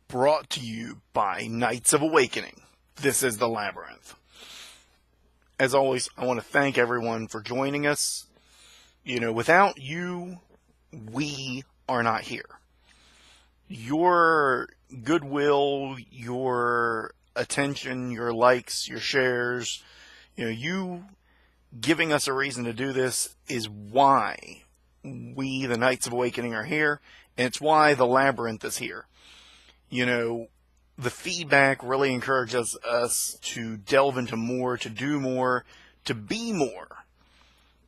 brought to you by Knights of Awakening. This is the Labyrinth. As always, I want to thank everyone for joining us. Without you, we are not here. Your goodwill, your attention, your likes, your shares, you giving us a reason to do this is why we, the Knights of Awakening, are here, and it's why the Labyrinth is here. The feedback really encourages us to delve into more, to do more, to be more,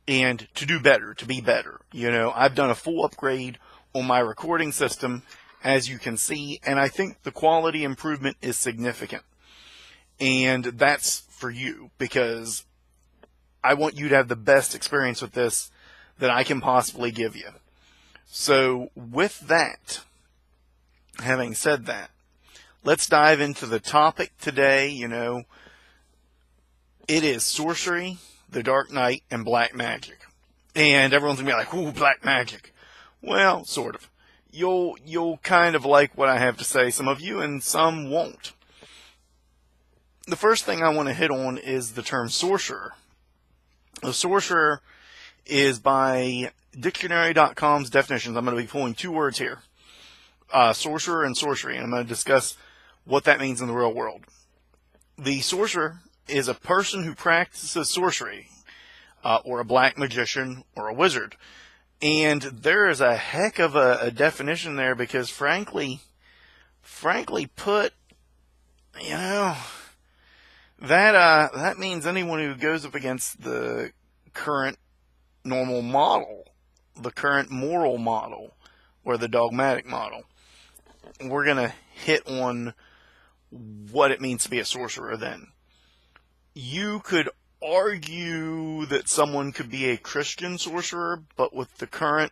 and to do better, to be better. I've done a full upgrade on my recording system, as you can see, and I think the quality improvement is significant. And that's for you, because I want you to have the best experience with this that I can possibly give you. So with that, having said that, let's dive into the topic today. It is Sorcery, the Dark Knight, and Black Magic. And everyone's going to be like, ooh, Black Magic. Well, sort of. You'll kind of like what I have to say, some of you, and some won't. The first thing I want to hit on is the term Sorcerer. The Sorcerer is by dictionary.com's definitions. I'm going to be pulling two words here. Sorcerer and sorcery, and I'm going to discuss what that means in the real world. The sorcerer is a person who practices sorcery, or a black magician, or a wizard. And there is a heck of a definition there, because frankly put, that means anyone who goes up against the current normal model, the current moral model, or the dogmatic model. We're going to hit on what it means to be a sorcerer then. You could argue that someone could be a Christian sorcerer, but with the current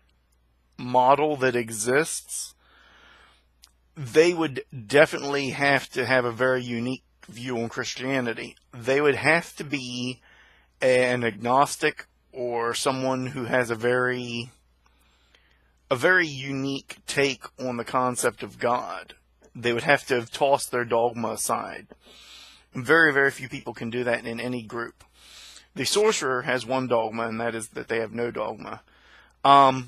model that exists, they would definitely have to have a very unique view on Christianity. They would have to be an agnostic, or someone who has a very unique take on the concept of God. They would have to have tossed their dogma aside. Very, very few people can do that in any group. The sorcerer has one dogma, and that is that they have no dogma.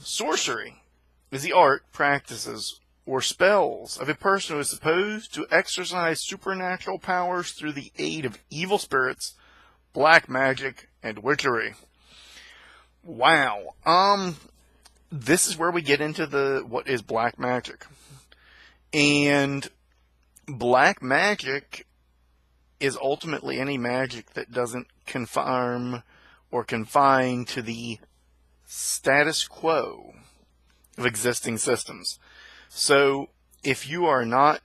Sorcery is the art, practices, or spells of a person who is supposed to exercise supernatural powers through the aid of evil spirits, black magic, and witchery. Wow. This is where we get into what is black magic. And black magic is ultimately any magic that doesn't conform or confine to the status quo of existing systems. So if you are not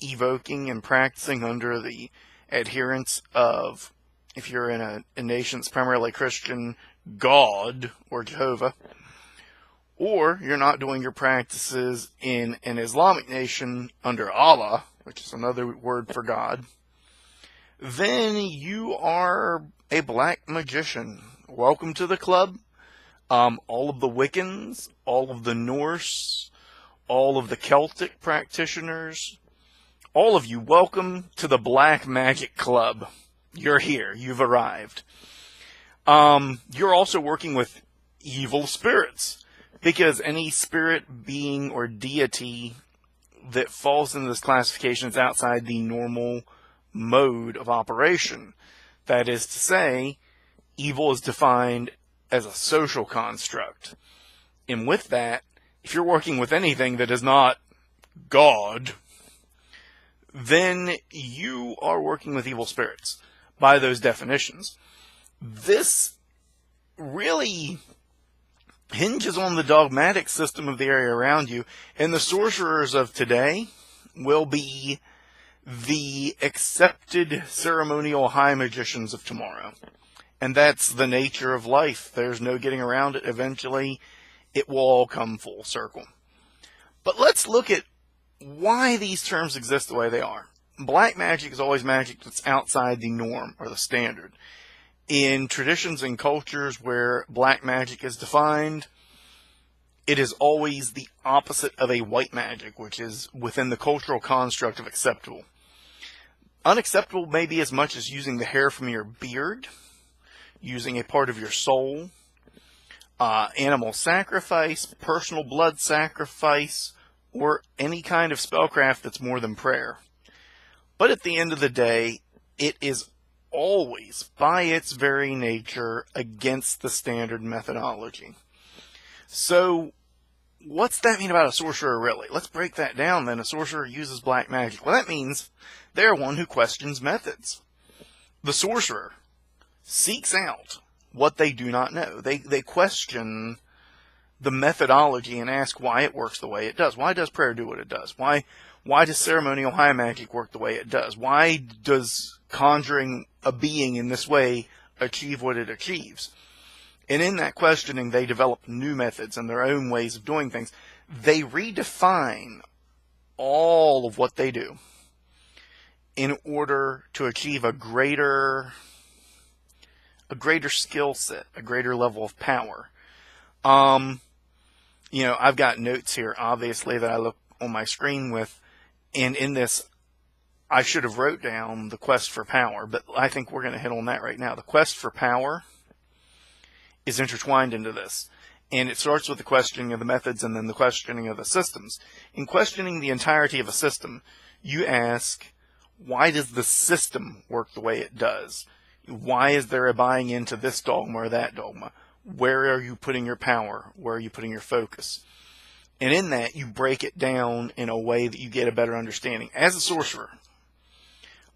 evoking and practicing under the adherence of, if you're in a nation that's primarily Christian, God or Jehovah, or you're not doing your practices in an Islamic nation under Allah, which is another word for God, then you are a black magician. Welcome to the club. All of the Wiccans, all of the Norse, all of the Celtic practitioners, all of you, welcome to the Black Magic Club. You're here. You've arrived. You're also working with evil spirits, because any spirit, being, or deity that falls into this classification is outside the normal mode of operation. That is to say, evil is defined as a social construct. And with that, if you're working with anything that is not God, then you are working with evil spirits by those definitions. This really hinges on the dogmatic system of the area around you, and the sorcerers of today will be the accepted ceremonial high magicians of tomorrow. And that's the nature of life. There's no getting around it. Eventually, it will all come full circle. But let's look at why these terms exist the way they are. Black magic is always magic that's outside the norm or the standard. In traditions and cultures where black magic is defined, it is always the opposite of a white magic, which is within the cultural construct of acceptable. Unacceptable may be as much as using the hair from your beard, using a part of your soul, animal sacrifice, personal blood sacrifice, or any kind of spellcraft that's more than prayer. But at the end of the day, it is always, by its very nature, against the standard methodology. So, what's that mean about a sorcerer, really? Let's break that down, then. A sorcerer uses black magic. Well, that means they're one who questions methods. The sorcerer seeks out what they do not know. They question the methodology and ask why it works the way it does. Why does prayer do what it does? Why does ceremonial high magic work the way it does? Why does conjuring a being in this way achieve what it achieves? And in that questioning, they develop new methods and their own ways of doing things. They redefine all of what they do in order to achieve a greater skill set, a greater level of power. I've got notes here, obviously, that I look on my screen with, and in this, I should have wrote down the quest for power, but I think we're going to hit on that right now. The quest for power is intertwined into this, and it starts with the questioning of the methods and then the questioning of the systems. In questioning the entirety of a system, you ask, why does the system work the way it does? Why is there a buying into this dogma or that dogma? Where are you putting your power? Where are you putting your focus? And in that, you break it down in a way that you get a better understanding. As a sorcerer,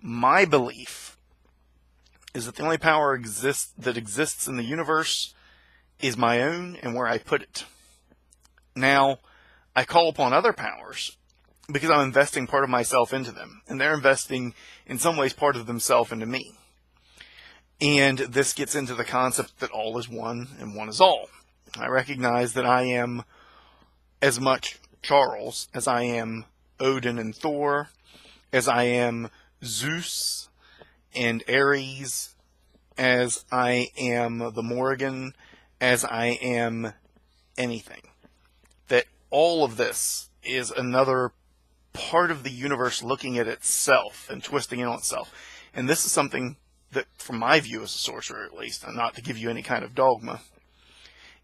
my belief is that the only power that exists in the universe is my own and where I put it. Now, I call upon other powers because I'm investing part of myself into them, and they're investing, in some ways, part of themselves into me. And this gets into the concept that all is one and one is all. I recognize that I am as much Charles as I am Odin and Thor, as I am Zeus and Ares, as I am the Morrigan, as I am anything. That all of this is another part of the universe looking at itself and twisting in on itself. And this is something that, from my view as a sorcerer at least, and not to give you any kind of dogma,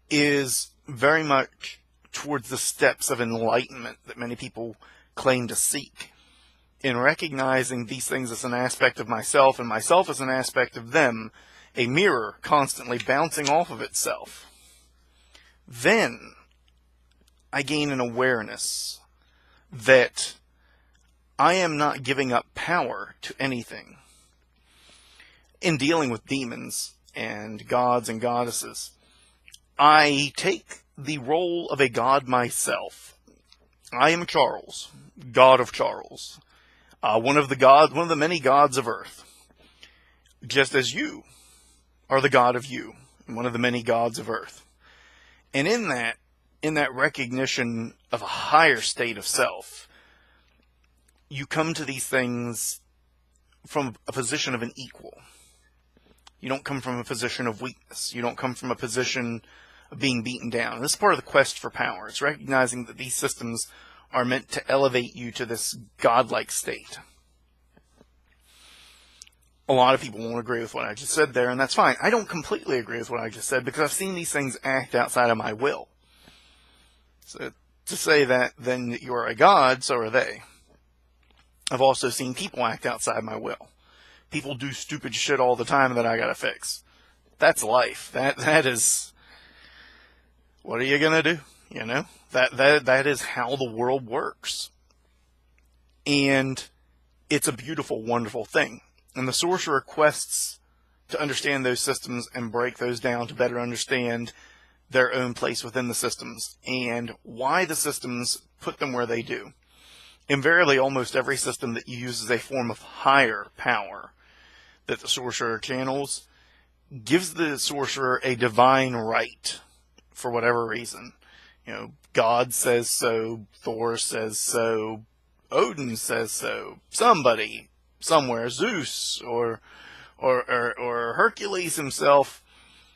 is very much towards the steps of enlightenment that many people claim to seek. In recognizing these things as an aspect of myself, and myself as an aspect of them, a mirror constantly bouncing off of itself, then I gain an awareness that I am not giving up power to anything. In dealing with demons and gods and goddesses, I take the role of a god myself. I am Charles, god of Charles, one of the many gods of Earth, just as you are the god of you, one of the many gods of Earth. And in that recognition of a higher state of self, you come to these things from a position of an equal. You don't come from a position of weakness. You don't come from a position of being beaten down. And this is part of the quest for power. It's recognizing that these systems are meant to elevate you to this godlike state. A lot of people won't agree with what I just said there, and that's fine. I don't completely agree with what I just said because I've seen these things act outside of my will. So to say that then you are a god, so are they. I've also seen people act outside my will. People do stupid shit all the time that I gotta fix. That's life. That is, what are you gonna do? You know? That is how the world works. And it's a beautiful, wonderful thing. And the sorcerer quests to understand those systems and break those down to better understand their own place within the systems and why the systems put them where they do. Invariably, almost every system that you use as a form of higher power that the sorcerer channels gives the sorcerer a divine right for whatever reason. You know, God says so, Thor says so, Odin says so, somebody, somewhere, Zeus or Hercules himself,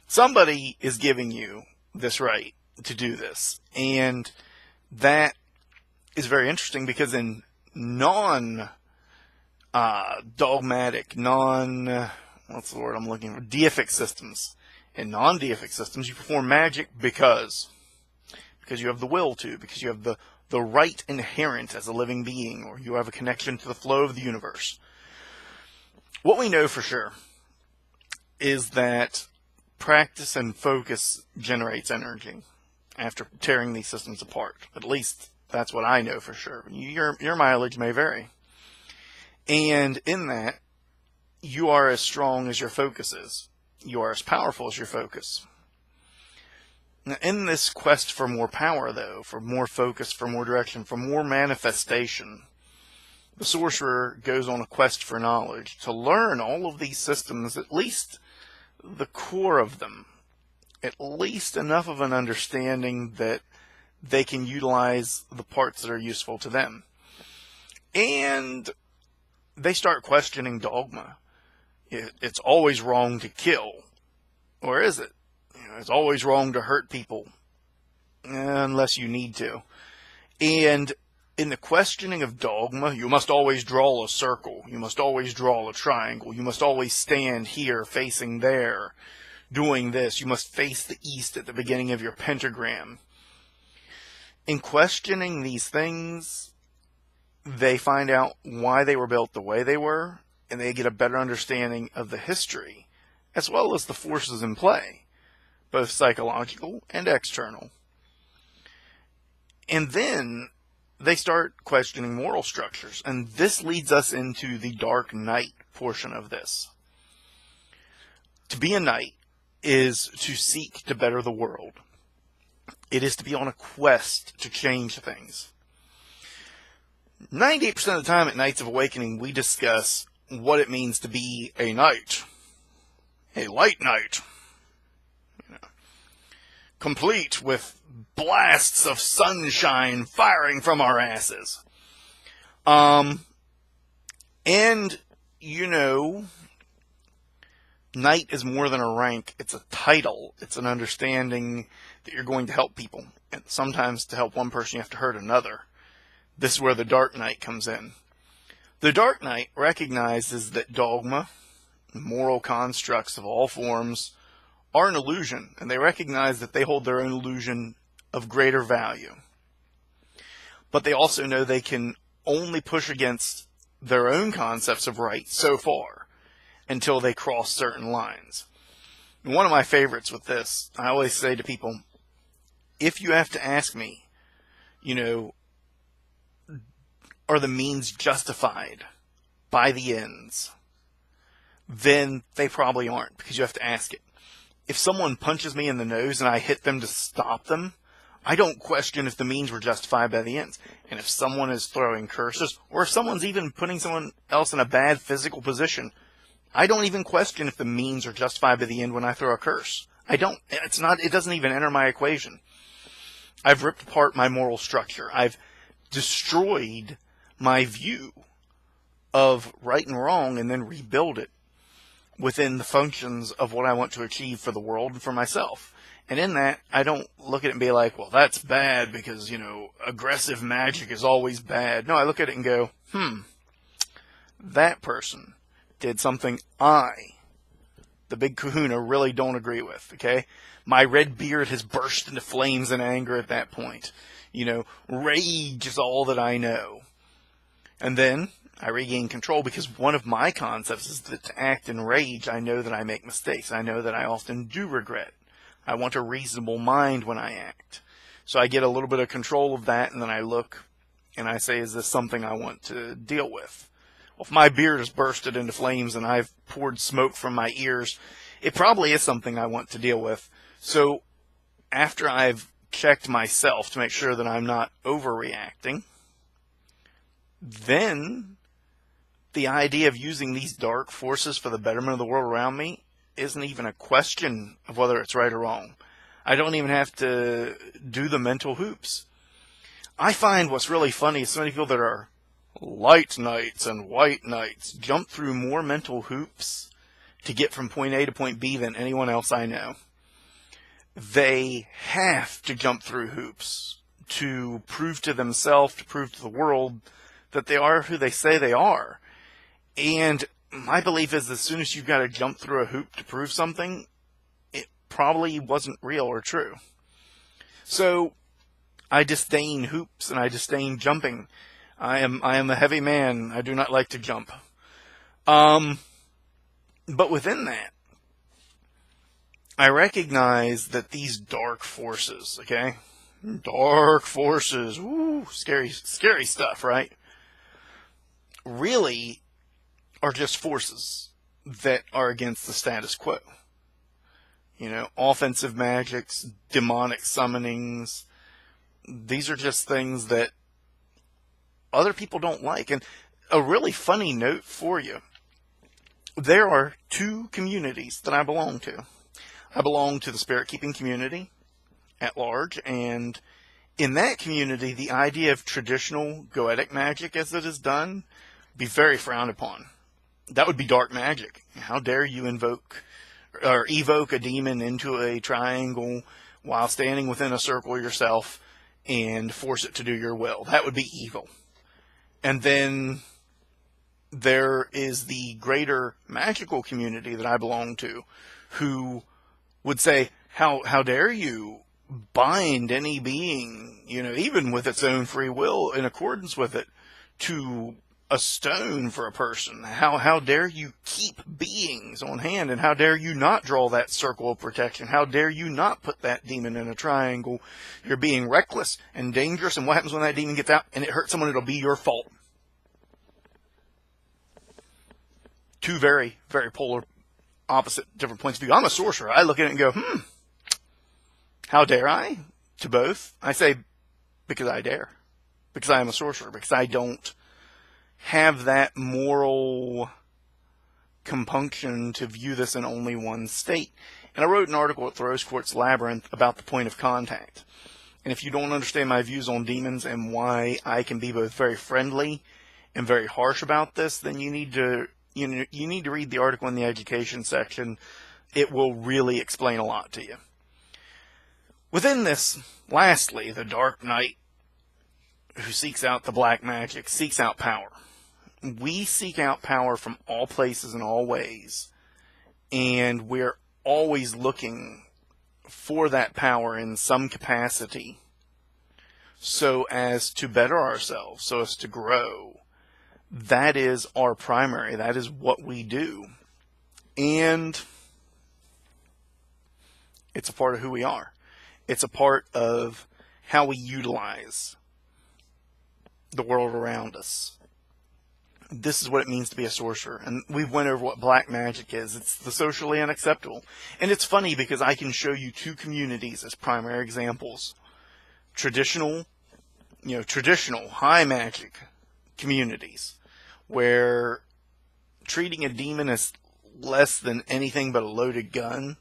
somebody is giving you this right to do this. And that is very interesting because in non-dogmatic, what's the word I'm looking for? Deific systems. In non-deific systems, you perform magic because you have the will to, because you have the right inherent as a living being, or you have a connection to the flow of the universe. What we know for sure is that practice and focus generates energy after tearing these systems apart. At least that's what I know for sure. Your mileage may vary. And in that, you are as strong as your focus is. You are as powerful as your focus. Now, in this quest for more power, though, for more focus, for more direction, for more manifestation, the sorcerer goes on a quest for knowledge to learn all of these systems, at least the core of them, at least enough of an understanding that they can utilize the parts that are useful to them. And they start questioning dogma. It's always wrong to kill. Or is it? It's always wrong to hurt people. Unless you need to. And in the questioning of dogma, you must always draw a circle. You must always draw a triangle. You must always stand here, facing there, doing this. You must face the east at the beginning of your pentagram. In questioning these things, they find out why they were built the way they were, and they get a better understanding of the history, as well as the forces in play, both psychological and external. And then they start questioning moral structures, and this leads us into the dark knight portion of this. To be a knight is to seek to better the world. It is to be on a quest to change things. 98% of the time at Nights of Awakening, we discuss what it means to be a knight. A light knight. Complete with blasts of sunshine firing from our asses. And, knight is more than a rank. It's a title. It's an understanding that you're going to help people. And sometimes to help one person, you have to hurt another. This is where the Dark Knight comes in. The Dark Knight recognizes that dogma, moral constructs of all forms, are an illusion, and they recognize that they hold their own illusion of greater value. But they also know they can only push against their own concepts of right so far until they cross certain lines. And one of my favorites with this, I always say to people, if you have to ask me, are the means justified by the ends? Then they probably aren't, because you have to ask it. If someone punches me in the nose and I hit them to stop them, I don't question if the means were justified by the ends. And if someone is throwing curses, or if someone's even putting someone else in a bad physical position, I don't even question if the means are justified by the end when I throw a curse. It doesn't even enter my equation. I've ripped apart my moral structure. I've destroyed my view of right and wrong and then rebuild it within the functions of what I want to achieve for the world and for myself. And in that, I don't look at it and be like, well, that's bad because, aggressive magic is always bad. No, I look at it and go, that person did something the big kahuna, really don't agree with, okay? My red beard has burst into flames in anger at that point. Rage is all that I know. And then I regain control because one of my concepts is that to act in rage, I know that I make mistakes. I know that I often do regret. I want a reasonable mind when I act. So I get a little bit of control of that, and then I look and I say, is this something I want to deal with? Well, if my beard has bursted into flames and I've poured smoke from my ears, it probably is something I want to deal with. So after I've checked myself to make sure that I'm not overreacting, then the idea of using these dark forces for the betterment of the world around me isn't even a question of whether it's right or wrong. I don't even have to do the mental hoops. I find what's really funny is so many people that are light knights and white knights jump through more mental hoops to get from point A to point B than anyone else I know. they have to jump through hoops to prove to themselves, to prove to the world that they are who they say they are. And my belief is as soon as you've got to jump through a hoop to prove something, it probably wasn't real or true. So I disdain hoops and I disdain jumping. I am a heavy man. I do not like to jump. But within that, I recognize that these dark forces, okay? Dark forces, ooh, scary stuff, right? Really are just forces that are against the status quo. You know, offensive magics, demonic summonings, these are just things that other people don't like. And a really funny note for you, there are two communities that I belong to. I belong to the spirit keeping community at large, and in that community, the idea of traditional goetic magic as it is done be very frowned upon. That would be dark magic. How dare you invoke or evoke a demon into a triangle while standing within a circle yourself and force it to do your will? That would be evil. And then there is the greater magical community that I belong to, who would say, how dare you bind any being, you know, even with its own free will, in accordance with it, to a stone for a person? How dare you keep beings on hand, and how dare you not draw that circle of protection? How dare you not put that demon in a triangle? You're being reckless and dangerous, and what happens when that demon gets out and it hurts someone? It'll be your fault. Two very, very polar, opposite, different points of view. I'm a sorcerer. I look at it and go, how dare I? To both. I say, because I dare. Because I am a sorcerer. Because I don't have that moral compunction to view this in only one state. And I wrote an article at the Rosequartz Labyrinth about the point of contact. And if you don't understand my views on demons and why I can be both very friendly and very harsh about this, then you need to read the article in the education section. It will really explain a lot to you. Within this, lastly, the Dark Knight who seeks out the black magic seeks out power. We seek out power from all places and all ways, and we're always looking for that power in some capacity so as to better ourselves, so as to grow. That is our primary. That is what we do. And it's a part of who we are. It's a part of how we utilize the world around us. This is what it means to be a sorcerer. And we've went over what black magic is. It's the socially unacceptable. And it's funny because I can show you two communities as primary examples. Traditional high magic communities where treating a demon as less than anything but a loaded gun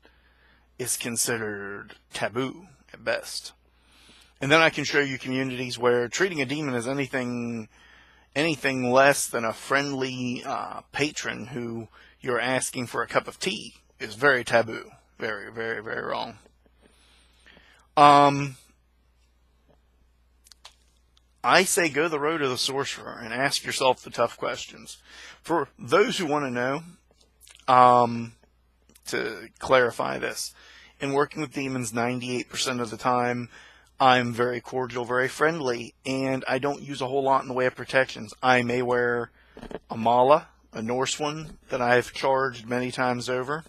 is considered taboo at best. And then I can show you communities where treating a demon as anything less than a friendly patron who you're asking for a cup of tea is very taboo. Very, very, very wrong. I say go the road of the sorcerer and ask yourself the tough questions. For those who want to know, to clarify this, in working with demons 98% of the time, I'm very cordial, very friendly, and I don't use a whole lot in the way of protections. I may wear a mala, a Norse one, that I've charged many times over.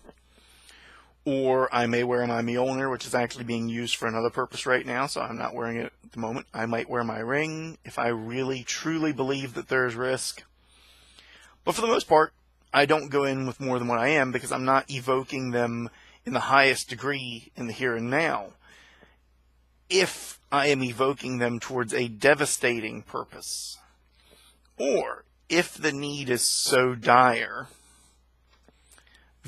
Or I may wear my Mjolnir, which is actually being used for another purpose right now, so I'm not wearing it at the moment. I might wear my ring if I really, truly believe that there's risk. But for the most part, I don't go in with more than what I am because I'm not evoking them in the highest degree in the here and now. If I am evoking them towards a devastating purpose, or if the need is so dire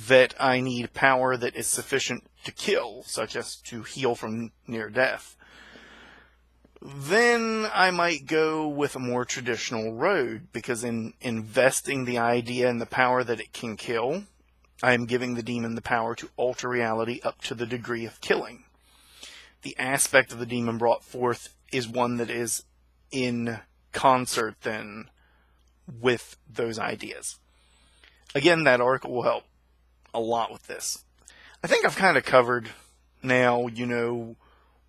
that I need power that is sufficient to kill, such as to heal from near death, then I might go with a more traditional road, because in investing the idea and the power that it can kill, I am giving the demon the power to alter reality up to the degree of killing. the aspect of the demon brought forth is one that is in concert then with those ideas. Again, that article will help a lot with this. I think I've kind of covered now,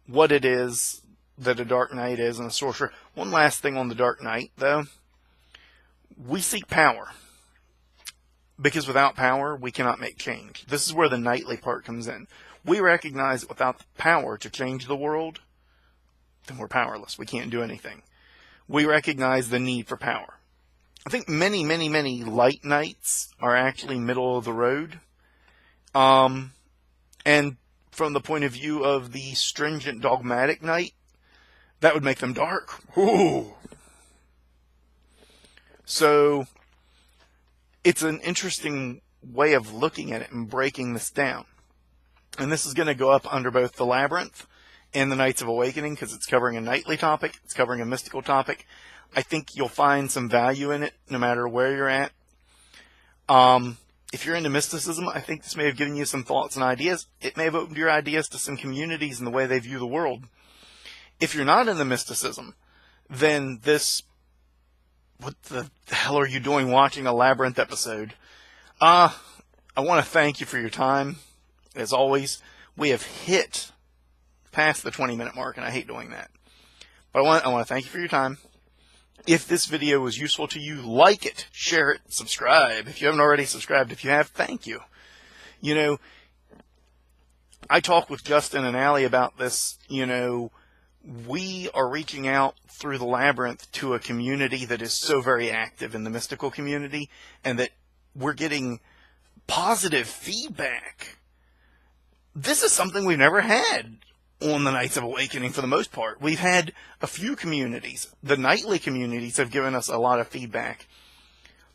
what it is that a Dark Knight is and a sorcerer. One last thing on the Dark Knight, though. We seek power. Because without power, we cannot make change. This is where the knightly part comes in. We recognize that without the power to change the world, then we're powerless. We can't do anything. We recognize the need for power. I think many, many, many light knights are actually middle of the road. And from the point of view of the stringent dogmatic knight, that would make them dark. Ooh. So, it's an interesting way of looking at it and breaking this down. And this is going to go up under both the Labyrinth and the Knights of Awakening, because it's covering a knightly topic, it's covering a mystical topic. I think you'll find some value in it, no matter where you're at. If you're into mysticism, I think this may have given you some thoughts and ideas. It may have opened your ideas to some communities and the way they view the world. If you're not into mysticism, then this... What the hell are you doing watching a Labyrinth episode? I want to thank you for your time. As always, we have hit past the 20-minute mark, and I hate doing that. But I want to thank you for your time. If this video was useful to you, like it, share it, subscribe. If you haven't already subscribed, if you have, thank you. I talked with Justin and Allie about this, we are reaching out through the Labyrinth to a community that is so very active in the mystical community, and that we're getting positive feedback. This is something we've never had on the Knights of Awakening for the most part. We've had a few communities. The nightly communities have given us a lot of feedback.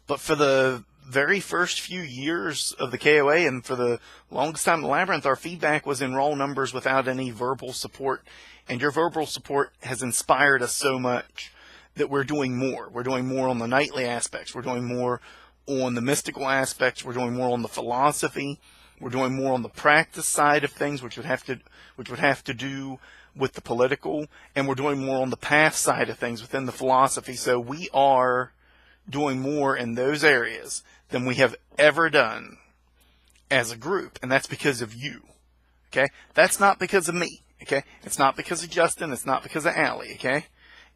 But for the very first few years of the KOA and for the longest time in the Labyrinth, our feedback was in raw numbers without any verbal support. And your verbal support has inspired us so much that we're doing more. We're doing more on the nightly aspects. We're doing more on the mystical aspects. We're doing more on the philosophy. We're doing more on the practice side of things, which would have to do with the political. And we're doing more on the path side of things within the philosophy. So we are doing more in those areas than we have ever done as a group. And that's because of you. Okay? That's not because of me. Okay? It's not because of Justin. It's not because of Allie. Okay?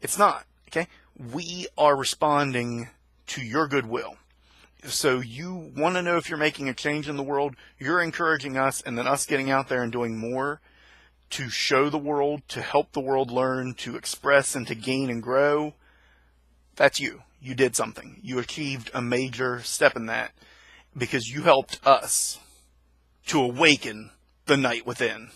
It's not. Okay? We are responding to your goodwill. So you want to know if you're making a change in the world, you're encouraging us, and then us getting out there and doing more to show the world, to help the world learn, to express and to gain and grow. That's you. You did something. You achieved a major step in that because you helped us to awaken the night within.